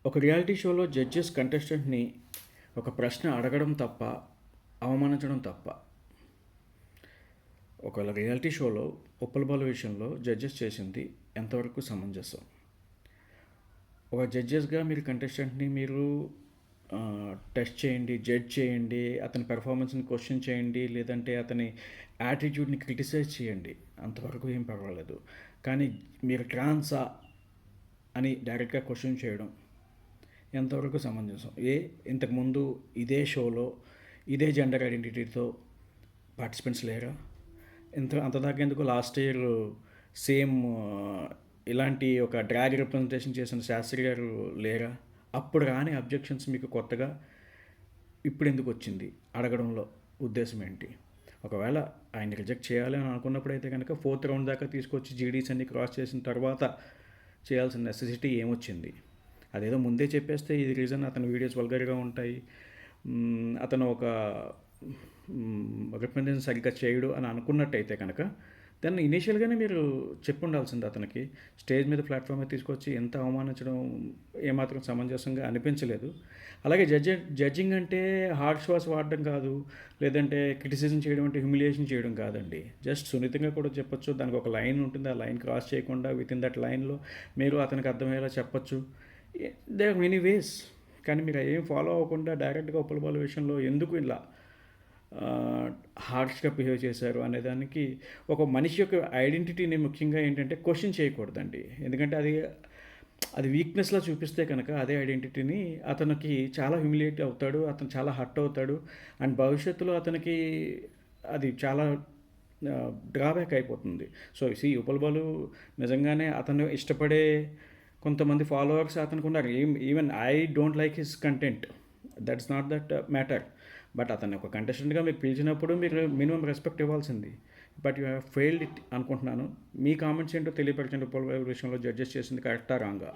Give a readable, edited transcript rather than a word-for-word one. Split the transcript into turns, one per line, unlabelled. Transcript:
ఒక రియాలిటీ షోలో జడ్జెస్ కంటెస్టెంట్ని ఒక ప్రశ్న అడగడం తప్ప, అవమానించడం తప్ప. ఒకవేళ రియాలిటీ షోలో ఉప్పల్ బాలు విషయంలో జడ్జెస్ చేసింది ఎంతవరకు సమంజసం? ఒక జడ్జెస్గా మీరు కంటెస్టెంట్ని మీరు టెస్ట్ చేయండి, జడ్జ్ చేయండి, అతని పెర్ఫార్మెన్స్ని క్వశ్చన్ చేయండి, లేదంటే అతని యాటిట్యూడ్ని క్రిటిసైజ్ చేయండి, అంతవరకు ఏం పర్వాలేదు. కానీ మీరు ట్రాన్సా అని డైరెక్ట్గా క్వశ్చన్ చేయడం ఎంతవరకు సమంజసం? ఇంతకుముందు ఇదే షోలో ఇదే జెండర్ ఐడెంటిటీతో పార్టిసిపెంట్స్ లేరా? అంతదాకా ఎందుకు లాస్ట్ ఇయర్ సేమ్ ఇలాంటి ఒక డ్రాగ్ రిప్రజెంటేషన్ చేసిన శాస్త్రి గారు లేరా? అప్పుడు రాని అబ్జెక్షన్స్ మీకు కొత్తగా ఇప్పుడు ఎందుకు వచ్చింది అడగడంలో ఉద్దేశం ఏంటి? ఒకవేళ ఆయన రిజెక్ట్ చేయాలి అని అనుకున్నప్పుడు అయితే కనుక 4th రౌండ్ దాకా తీసుకొచ్చి జీడీస్ అన్ని క్రాస్ చేసిన తర్వాత చేయాల్సిన నెసెసిటీ ఏమొచ్చింది? అదేదో ముందే చెప్పేస్తే ఇది రీజన్ అతని వీడియోస్ వల్గర్గా ఉంటాయి, అతను ఒక రిప్రజెంటేషన్ సరిగ్గా చేయడు అని అనుకున్నట్టయితే కనుక దాన్ని ఇనీషియల్గానే మీరు చెప్పి ఉండాల్సింది. అతనికి స్టేజ్ మీద ప్లాట్ఫామ్ మీద తీసుకొచ్చి ఎంత అవమానించడం ఏమాత్రం సమంజసంగా అనిపించలేదు. అలాగే జడ్జింగ్ అంటే హార్ష్ వాయిస్ వాడడం కాదు, లేదంటే క్రిటిసిజం చేయడం అంటే హ్యూమిలియేషన్ చేయడం కాదండి. జస్ట్ సున్నితంగా కూడా చెప్పొచ్చు. దానికి ఒక లైన్ ఉంటుంది, ఆ లైన్ క్రాస్ చేయకుండా విత్ ఇన్ దట్ లైన్లో మీరు అతనికి అర్థమయ్యేలా చెప్పచ్చు. They are many ways. కానీ మీరు ఏం ఫాలో అవ్వకుండా డైరెక్ట్గా ఉప్పల్ బాలు విషయంలో ఎందుకు ఇలా హార్ష్గా బిహేవ్ చేశారు అనేదానికి ఒక మనిషి యొక్క ఐడెంటిటీని ముఖ్యంగా ఏంటంటే క్వశ్చన్ చేయకూడదండి. ఎందుకంటే అది వీక్నెస్లా చూపిస్తే కనుక అదే ఐడెంటిటీని అతనికి చాలా హ్యూమిలియేట్ అవుతాడు, అతను చాలా హర్ట్ అవుతాడు, అండ్ భవిష్యత్తులో అతనికి అది చాలా డ్రాబ్యాక్ అయిపోతుంది. సో ఉప్పల్ బాలు నిజంగానే అతను ఇష్టపడే కొంతమంది ఫాలోవర్స్ అతనికి ఉన్నారు. Even I don't like his content, that's not that matter. But అతన్ని ఒక కంటెస్టెంట్గా మీరు పిలిచినప్పుడు మీరు మినిమం రెస్పెక్ట్ ఇవ్వాల్సింది. But you have failed it అనుకుంటున్నాను. మీ కామెంట్స్ ఏంటో తెలియపరచండి. ఉప్పల్ బాలు విషయంలో జడ్జెస్ చేసింది కరెక్టా రాంగా?